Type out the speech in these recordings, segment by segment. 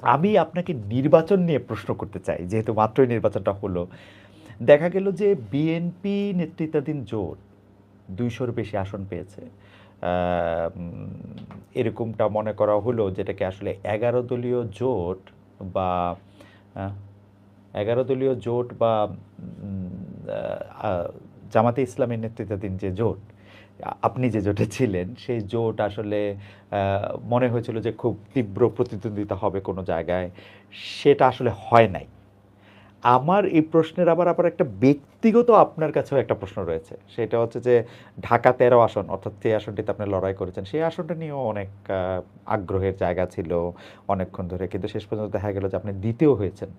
আমি আপনাকে নির্বাচন নিয়ে প্রশ্ন করতে চাই, যেহেতু মাত্রই নির্বাচনটা হলো। দেখা গেল যে বিএনপি নেতৃত্বাধীন জোট ২০০-র বেশি আসন পেয়েছে। এরকমটা মনে করা হলো, যেটাকে আসলে ১১ দলীয় জোট বা আ ১১ দলীয় জোট বা উম আ জামাতে ইসলামের নেতৃত্বাধীন যে জোট, আপনি যে জোটে ছিলেন, সেই জোট আসলে মনে হয়েছিল যে খুব তীব্র প্রতিদ্বন্দ্বিতা হবে কোনো জায়গায়। সেটা আসলে হয় নাই। আমার এই প্রশ্নের আবার আবার একটা ব্যক্তিগত আপনার কাছেও একটা প্রশ্ন রয়েছে। সেটা হচ্ছে যে ঢাকা ১৩ আসন, অর্থাৎ যে আসনটিতে আপনি লড়াই করেছেন, সেই আসনটা নিয়েও অনেক আগ্রহের জায়গা ছিল অনেকক্ষণ ধরে। কিন্তু শেষ পর্যন্ত দেখা গেল যে আপনি দ্বিতীয় হয়েছেন।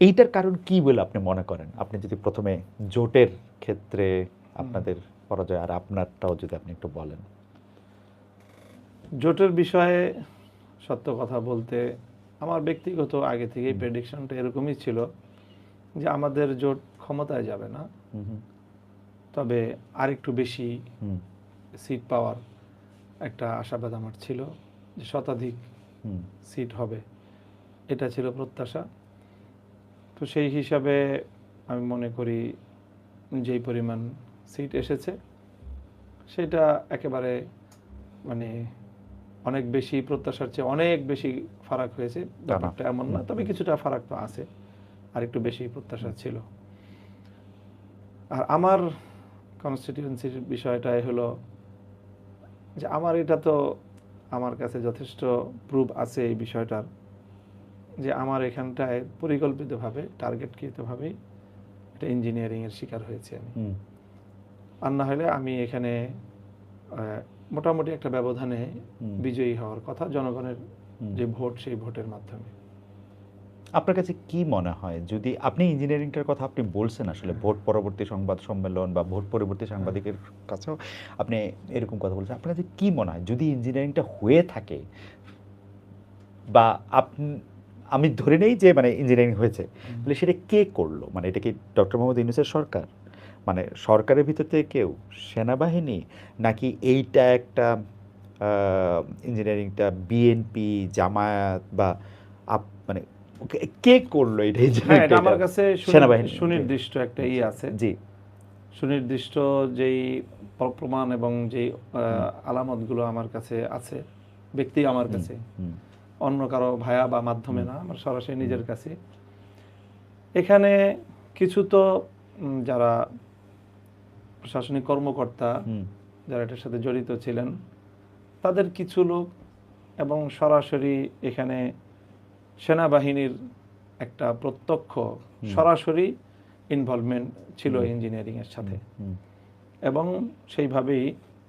এইটার কারণ কি বলে আপনি মনে করেন? আপনি যদি ১ম এ জোটের ক্ষেত্রে হুম। আপনাদের পরাজয় আর আপনারটাও যদি আপনি একটু বলেন। জোটের বিষয়ে সত্য কথা বলতে আমার ব্যক্তিগত আগে থেকেই হুম, প্রেডিকশনটা এরকমই ছিল যে আমাদের জোট ক্ষমতায় যাবে না, হুম, হুম, তবে আরেকটু বেশি হুম, সিট পাওয়ার একটা আশাবাদ আমার ছিল, যে শতাধিক হুম, সিট হবে, এটা ছিল প্রত্যাশা। তো সেই হিসাবে আমি মনে করি যেই পরিমাণ সিট এসেছে সেটা একেবারে মানে অনেক বেশি প্রত্যাশার চেয়ে অনেক বেশি ফারাক হয়েছে, তা না। ব্যাপারটা এমন না, হুম, তবে হুম, কিছুটা ফারাক তো আছে, আর একটু বেশি প্রত্যাশা হুম, ছিল। আর আমার কনস্টিটিউয়েন্সির বিষয়টাই হলো যে আমার এটা তো আমার কাছে যথেষ্ট প্রুফ আছে এই বিষয়টার, যে আমার এখানটায় পরিকল্পিতভাবে টার্গেটকৃতভাবেই একটা ইঞ্জিনিয়ারিংয়ের শিকার হয়েছি আমি। হুম, আর না হলে আমি এখানে মোটামুটি একটা ব্যবধানে হুম, বিজয়ী হওয়ার কথা, জনগণের হুম। যে ভোট সেই ভোটের মাধ্যমে। আপনার কাছে কি মনে হয়, যদি আপনি ইঞ্জিনিয়ারিংটার কথা আপনি বলছেন, আসলে ভোট পরবর্তী সংবাদ সম্মেলন বা ভোট পরবর্তী হ্যাঁ, সাংবাদিকের কাছেও আপনি এরকম কথা বলছেন, আপনার কাছে কি মনে হয় যদি ইঞ্জিনিয়ারিংটা হয়ে থাকে, বা আমি ধরে নেই যে মানে ইঞ্জিনিয়ারিং হয়েছে, তাহলে সেটা কে করলো? মানে এটা কি ডক্টর মোহাম্মদ ইউনূসের সরকার, মানে সরকারের ভিতর থেকে কেউ, সেনাবাহিনী, নাকি এইটা একটা ইঞ্জিনিয়ারিংটা বিএনপি, জামায়াত বা মানে কে করলো এটা হ্যাঁ, ইঞ্জিনিয়ারিংটা? এটা এটা আমার কাছে সেনাবাহিনী? জি, সুনির্দিষ্ট একটা ই আছে, জি, সুনির্দিষ্ট যেই প্রমাণ এবং যেই হুম, আলামতগুলো আমার কাছে আছে, ব্যক্তি আমার হুম, কাছে, হুম, অন্য কারো ভায়া বা মাধ্যমে হুম, না, আমার সরাসরি হুম, নিজের কাছে। এখানে কিছু তো যারা প্রশাসনিক কর্মকর্তা, হুম, যারা এটার সাথে জড়িত ছিলেন, তাদের কিছু লোক, এবং সরাসরি এখানে সেনাবাহিনীর একটা প্রত্যক্ষ হুম, সরাসরি ইনভলভমেন্ট ছিল হুম, ইঞ্জিনিয়ারিংয়ের হুম, সাথে, হুম, এবং সেইভাবেই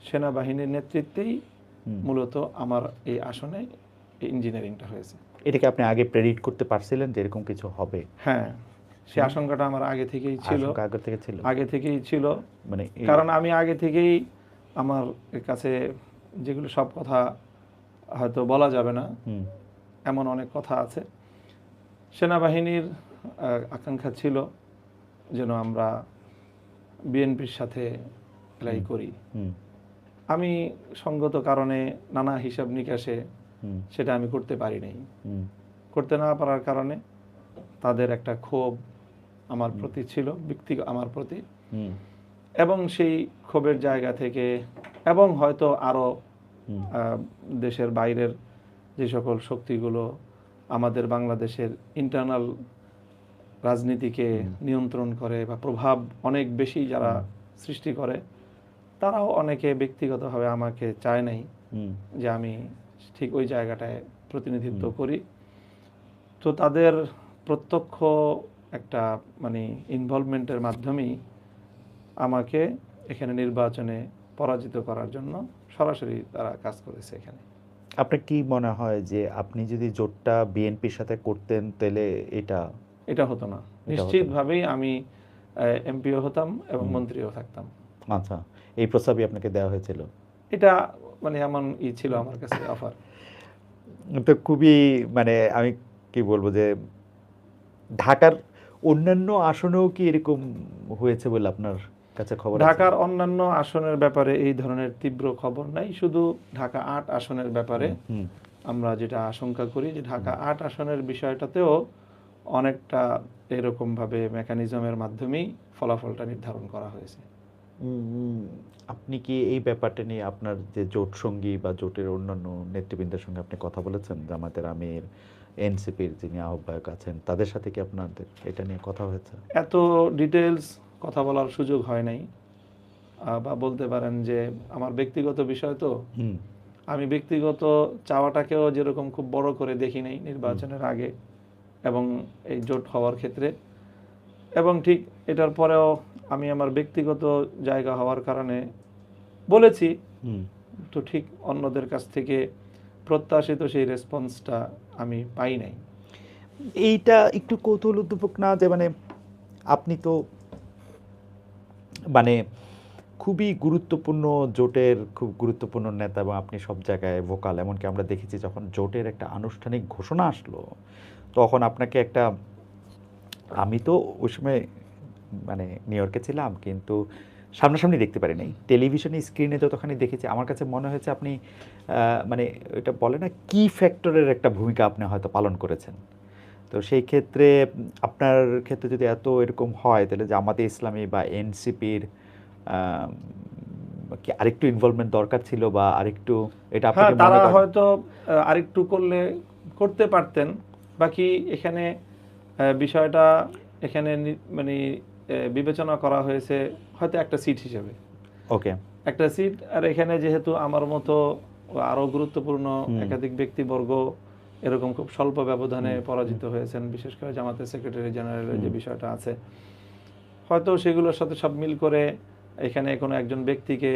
সেনাবাহিনীর নেতৃত্বেই হুম। মূলত আমার এই আসনে এই ইঞ্জিনিয়ারিংটা হয়েছে। এটাকে আপনি আগে প্রেডিক্ট করতে পারছিলেন যে এরকম কিছু হবে? হ্যাঁ, সে হুম, আশঙ্কাটা আমার আগে থেকেই ছিল, আশঙ্কা আগে থেকে ছিল? আগে থেকেই ছিল। মানে এই কারণ আমি আগে থেকেই আমার কাছে যেগুলো সব কথা হয়তো বলা যাবে না, হুম, এমন অনেক কথা আছে। সেনাবাহিনীর আকাঙ্ক্ষা ছিল যেন আমরা বিএনপির সাথে এলাই হুম, করি। হুম, আমি সঙ্গত কারণে নানা হিসাব নিকাশে হুম, সেটা আমি করতে পারি নাই। হুম, করতে না পারার কারণে তাদের একটা ক্ষোভ আমার হুম, প্রতি ছিল, আমার প্রতি, হুম, এবং সেই ক্ষোভের জায়গা থেকে, এবং হয়তো আরও হুম, দেশের বাইরের যে সকল শক্তিগুলো আমাদের বাংলাদেশের ইন্টারনাল রাজনীতিকে হুম, নিয়ন্ত্রণ করে বা প্রভাব অনেক বেশি যারা হুম, সৃষ্টি করে, তারাও অনেকে ব্যক্তিগতভাবে আমাকে চায় নাই হুম, যে আমি ঠিক ওই জায়গাটায় প্রতিনিধিত্ব হুম। করি। তো তাদের প্রত্যক্ষ একটা মানে ইনভলভমেন্টের মাধ্যমেই আমাকে এখানে নির্বাচনে পরাজিত করার জন্য সরাসরি তারা কাজ করেছে এখানে। আপনার কি মনে হয় যে আপনি যদি জোটটা বিএনপির সাথে করতেন, তাহলে এটা এটা হতো না, এটা হতো না? নিশ্চিতভাবেই আমি এমপিও হতাম এবং হুম, মন্ত্রীও থাকতাম। আচ্ছা। এই প্রস্তাবই আপনাকে দেওয়া হয়েছিল? এটা মানে এমন ছিল আমার কাছে অফার। তো খুবই মানে আমি কি বলবো যে ঢাকার অন্যান্য আসনেও কি এরকম হয়েছে বলে আপনার কাছে খবর আছে? ঢাকার অন্যান্য আসনের ব্যাপারে এই ধরনের তীব্র খবর নাই, শুধু ঢাকা ৮ আসনের ব্যাপারে হুম, হুম, আমরা যেটা আশঙ্কা করি যে ঢাকা ৮ আসনের বিষয়টাতেও অনেকটা এরকমভাবে মেকানিজমের মাধ্যমেই ফলাফলটা নির্ধারণ করা হয়েছে। আপনি কি এই ব্যাপারটা নিয়ে আপনার যে জোট সঙ্গী বা জোটের অন্যান্য নেতৃবৃন্দের সঙ্গে আপনি কথা বলেছেন? জামায়াতের আমির, এনসিপির যিনি আহ্বায়ক আছেন, তাদের সাথে কি আপনাদের এটা নিয়ে কথা হয়েছে? এত ডিটেইলস কথা বলার সুযোগ হয় নাই। বা বলতে পারেন যে আমার ব্যক্তিগত বিষয় তো, হুম, আমি ব্যক্তিগত চাওয়াটাকেও যেরকম খুব বড় করে দেখি নাই নির্বাচনের আগে এবং এই জোট হওয়ার ক্ষেত্রে, এবং ঠিক এটার পরেও আমি আমার ব্যক্তিগত জায়গা হওয়ার কারণে বলেছি, হুম। তো ঠিক অন্যদের কাছ থেকে প্রত্যাশিত সেই রেসপন্সটা আমি পাই নাই। এইটা একটু কৌতূহলোদ্দীপক না যে মানে আপনি তো মানে খুবই গুরুত্বপূর্ণ জোটের খুব গুরুত্বপূর্ণ নেতা এবং আপনি সব জায়গায় ভোকাল। এমনকি আমরা দেখেছি যখন জোটের একটা আনুষ্ঠানিক ঘোষণা আসলো, তখন আপনাকে একটা আমি তো ওই সময় মানে নিউ ইয়র্কে ছিলাম কিন্তু সামনাসামনি দেখতে পারি নাই। টেলিভিশনে স্ক্রিনে যতখানি দেখেছি আমার কাছে মনে হয়েছে আপনি মানে এটা বলে না কি ফ্যাক্টরের একটা ভূমিকা আপনি হয়তো পালন করেছেন। তো সেই ক্ষেত্রে আপনার ক্ষেত্রে যদি এত এরকম হয় তাহলে জামাতে ইসলামী বা এনসিপির কি আরেকটু ইনভলভমেন্ট দরকার ছিল বা আরেকটু এটা আপনি হ্যাঁ, কি মনে তারা করেন? হয়তো আরেকটু করলে করতে পারতেন। বাকি এখানে বিষয়টা এখানে মানে বিবেচনা করা হয়েছে হয়তো একটা সিট হিসেবে। ওকে। একটা সিট, আর এখানে যেহেতু আমার মতো আরো গুরুত্বপূর্ণ হুম, একাধিক ব্যক্তিবর্গ এরকম খুব স্বল্প ব্যবধানে হুম, পরাজিত হয়েছেন, বিশেষ করে জামাতের সেক্রেটারি জেনারেলের যে হুম। বিষয়টা আছে, হয়তো সেগুলোর সাথে সব মিল করে এখানে কোনো একজন ব্যক্তিকে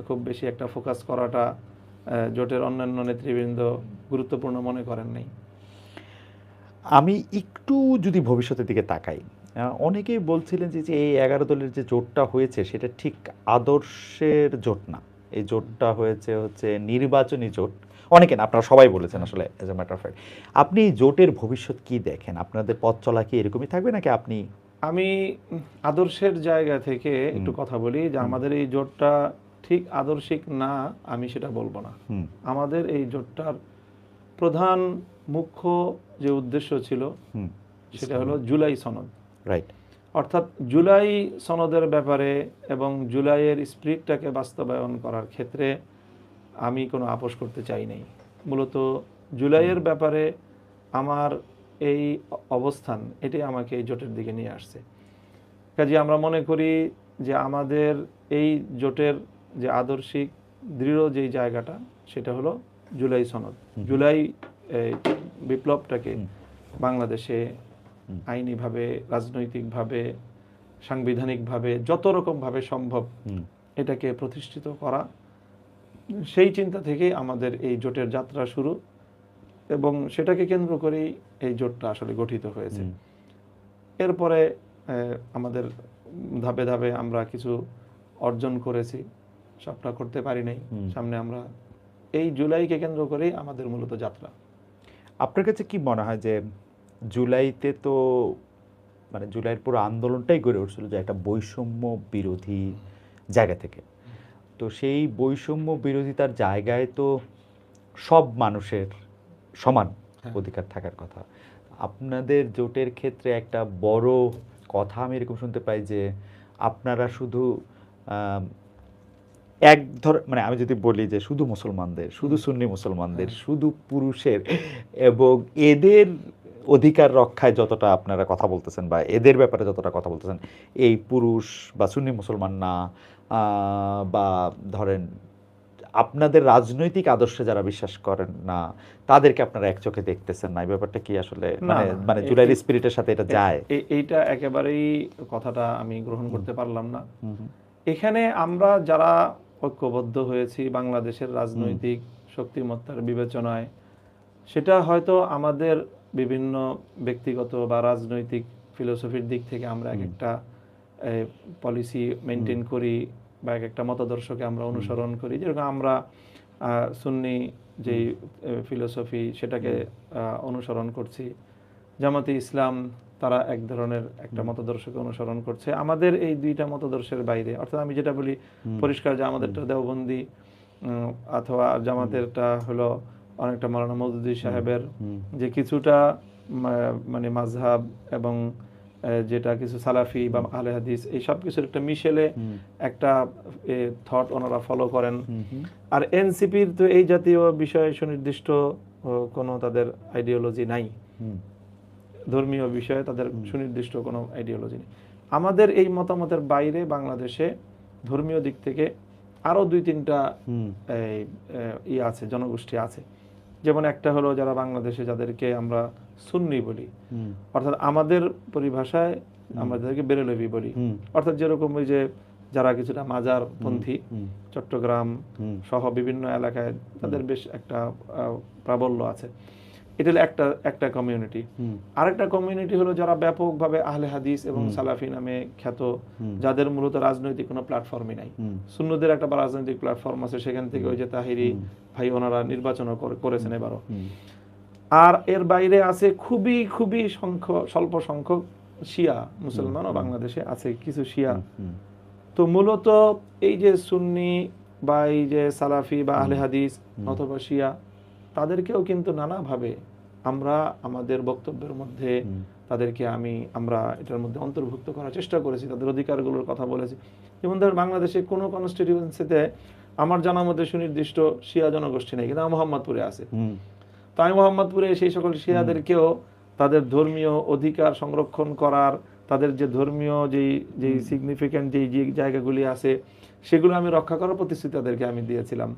খুব বেশি একটা ফোকাস করাটা জোটের অন্যান্য নেতৃবৃন্দ গুরুত্বপূর্ণ মনে করেন নাই। আমি একটু যদি ভবিষ্যতের দিকে তাকাই, অনেকেই বলছিলেন যে এই ১১ দলের যে জোটটা হয়েছে সেটা ঠিক আদর্শের জোট না। এই জোটটা হচ্ছে নির্বাচনী জোট। অনেকে না, আপনারা সবাই বলেছেন আসলে as a matter of fact. আপনি এই জোটের ভবিষ্যৎ কি দেখেন? আপনাদের পথ চলা কি এরকমই থাকবে নাকি আপনি আমি আদর্শের জায়গা থেকে হুম, একটু কথা বলি যে হুম, আমাদের এই জোটটা ঠিক আদর্শিক না, আমি সেটা বলবো না। হুম, আমাদের এই জোটটার প্রধান মুখ্য যে উদ্দেশ্য ছিল হুম, সেটা হলো জুলাই সনদ। রাইট। অর্থাৎ জুলাই সনদের ব্যাপারে এবং জুলাইয়ের স্পিরিটটাকে বাস্তবায়ন করার ক্ষেত্রে আমি কোনো আপোস করতে চাই নাই। মূলত জুলাইয়ের ব্যাপারে আমার এই অবস্থান, এটাই আমাকে এই জোটের দিকে নিয়ে আসছে। কাজে আমরা মনে করি যে আমাদের এই জোটের যে আদর্শিক দৃঢ় যেই জায়গাটা সেটা হলো জুলাই সনদ। জুলাই এই, বিপ্লবটাকে হুম, বাংলাদেশে হুম, আইনিভাবে, রাজনৈতিকভাবে, সাংবিধানিকভাবে যত রকমভাবে সম্ভব হুম। এটাকে প্রতিষ্ঠিত করা, সেই চিন্তা থেকেই আমাদের এই জোটের যাত্রা শুরু এবং সেটাকে কেন্দ্র করেই এই জোটটা আসলে গঠিত হয়েছে। হুম। এরপরে আমাদের ধাপে ধাপে আমরা কিছু অর্জন করেছি, সবটা করতে পারি নাই। হুম। সামনে আমরা এই জুলাইকে কেন্দ্র করেই আমাদের মূলত যাত্রা। আপনার কাছে কি মনে হয় যে জুলাইতে তো মানে জুলাইয়ের পুরো আন্দোলনটাই গড়ে উঠছিল যে একটা বৈষম্য বিরোধী জায়গা থেকে। তো সেই বৈষম্য বিরোধিতার জায়গায় তো সব মানুষের সমান হ্যাঁ। অধিকার থাকার কথা। আপনাদের জোটের ক্ষেত্রে একটা বড় কথা আমি এরকম শুনতে পাই যে আপনারা শুধু আম মানে আমি যদি বলি যে শুধু মুসলমানদের, শুধু সুন্নি মুসলমানদের, হ্যাঁ। শুধু পুরুষের এবং এদের অধিকার রক্ষায় যতটা আপনারা কথা বলতেছেন বা এদের ব্যাপারে যতটা কথা বলতেছেন, এই পুরুষ বা সুন্নি মুসলমান না বা ধরেন আপনাদের রাজনৈতিক আদর্শে যারা বিশ্বাস করেন না, তাদেরকে আপনারা এক চোখে দেখতেছেন না। এই ব্যাপারটা কি আসলে না, মানে না। মানে জুলাইয়ের স্পিরিটের সাথে এটা যায়? এইটা একেবারেই কথাটা আমি গ্রহণ করতে পারলাম না। হুম, হুম, এখানে আমরা যারা ঐক্যবদ্ধ হয়েছি বাংলাদেশের হুম, রাজনৈতিক শক্তিমত্তার বিবেচনায়, সেটা হয়তো আমাদের বিভিন্ন ব্যক্তিগত বা রাজনৈতিক ফিলোসফির দিক থেকে আমরা এক হুম, একটা পলিসি মেনটেন করি বা এক একটা মতাদর্শকে আমরা অনুসরণ করি। যেরকম আমরা সুন্নি যেই ফিলোসফি সেটাকে অনুসরণ করছি। জামাতে ইসলাম তারা এক ধরনের একটা মতাদর্শকে অনুসরণ করছে। আমাদের এই দুইটা মতাদর্শের বাইরে, অর্থাৎ আমি যেটা বলি পরিষ্কার যে আমাদেরটা দেওবন্দি, অথবা জামাতেরটা হলো অনেকটা মাওলানা মওদুদী সাহেবের হুম, যে কিছুটা মানে মাযহাব এবং যেটা কিছু সালাফি বা আহলে হাদিস এই সব কিছুর একটা মিশেলে হুম, একটা থট ওনারা ফলো করেন। হুম, হুম, আর এনসিপির তো এই জাতীয় বিষয়ে সুনির্দিষ্ট কোনো তাদের আইডিওলজি নাই, হুম, ধর্মীয় বিষয়ে তাদের হুম, সুনির্দিষ্ট কোনো আইডিওলজি নেই। আমাদের এই মতামতের বাইরে বাংলাদেশে ধর্মীয় দিক থেকে আরও 2-3টা হুম, আছে, জনগোষ্ঠী আছে। যেমন একটা হলো যারা বাংলাদেশে যাদেরকে আমরা সুন্নি বলি, হুম, অর্থাৎ আমাদের পরিভাষায় আমরা যাদেরকে বেরেলভি বলি, হুম, অর্থাৎ যেরকম ওই যে যারা কিছুটা মাজার হুম, পন্থী, হুম, চট্টগ্রাম হুম, সহ বিভিন্ন এলাকায় তাদের বেশ একটা প্রাবল্য আছে। এটা হলো একটা একটা কমিউনিটি। হুম, আরেকটা কমিউনিটি হলো যারা ব্যাপকভাবে আহলে হাদিস এবং হুম, সালাফি নামে খ্যাত, হুম, যাদের মূলত রাজনৈতিক কোনো প্ল্যাটফর্মই নাই। হুম, সুন্নদের একটা রাজনৈতিক প্ল্যাটফর্ম আছে, সেখান থেকে ওই যে তাহিরি হুম, ভাই ওনারা নির্বাচনও করেছেন এবারও। হুম, আর এর বাইরে আছে খুবই খুবই স্বল্প সংখ্যক শিয়া মুসলমানও হুম, বাংলাদেশে আছে, কিছু শিয়া। হুম, তো মূলত এই যে সুন্নি বা এই যে সালাফি বা আহলে হুম, হাদিস হুম, অথবা শিয়া, তাদেরকেও কিন্তু নানাভাবে আমরা আমাদের বক্তব্যের মধ্যে হুম, তাদেরকে আমরা এটার মধ্যে অন্তর্ভুক্ত করার চেষ্টা করেছি, তাদের অধিকারগুলোর কথা বলেছি। যেমন ধর বাংলাদেশে কোনো কনস্টিটিউয়েন্সিতে আমার জানার মধ্যে সুনির্দিষ্ট শিয়া জনগোষ্ঠী নেই, কিন্তু মোহাম্মদপুরে আছে। হুম, তো আমি মোহাম্মদপুরে সেই সকল শিয়াদেরকেও তাদের ধর্মীয় অধিকার সংরক্ষণ করার, তাদের যে ধর্মীয় যেই যেই সিগনিফিক্যান্ট যেই যে জায়গাগুলি আছে সেগুলো আমি রক্ষা করার প্রতিশ্রুতি তাদেরকে আমি দিয়েছিলাম।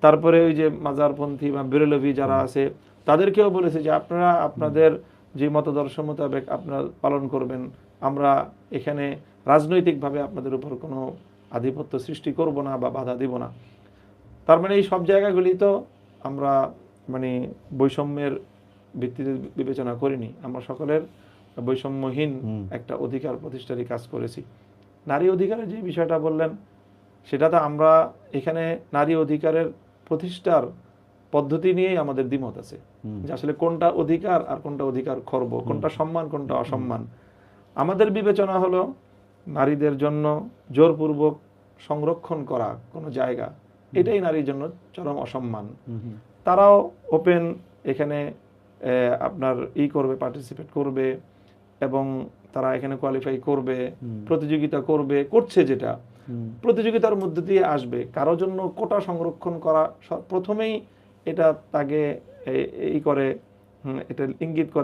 তারপরে ওই যে মাজারপন্থী বা বেরেলভি যারা আছে তাদেরকেও বলেছি যে আপনারা আপনাদের যে মতদর্শ মোতাবেক আপনারা পালন করবেন, আমরা এখানে রাজনৈতিকভাবে আপনাদের উপর কোনো আধিপত্য সৃষ্টি করব না বা বাধা দিব না। তার মানে এই সব জায়গাগুলি তো আমরা মানে বৈষম্যের ভিত্তিতে বিবেচনা করিনি, আমরা সকলের বৈষম্যহীন একটা অধিকার প্রতিষ্ঠারই কাজ করেছি। নারী অধিকারের যে বিষয়টা বললেন, সেটা তো আমরা এখানে নারী অধিকারের প্রতিষ্ঠার পদ্ধতি নিয়েই আমাদের দ্বিমত আছে, যে আসলে কোনটা অধিকার আর কোনটা অধিকার খর্ব, কোনটা সম্মান কোনটা অসম্মান। আমাদের বিবেচনা হলো নারীদের জন্য জোরপূর্বক সংরক্ষণ করা কোনো জায়গা, এটাই নারীর জন্য চরম অসম্মান। তারাও ওপেন এখানে আপনার করবে, পার্টিসিপেট করবে এবং তারা এখানে কোয়ালিফাই করবে, প্রতিযোগিতা করবে, করছে, যেটা প্রতিযোগিতার মধ্যে দিয়ে আসবে। কারোর জন্য কোটা সংরক্ষণ করা প্রথমেই এটা তাকে এটা ইঙ্গিত করে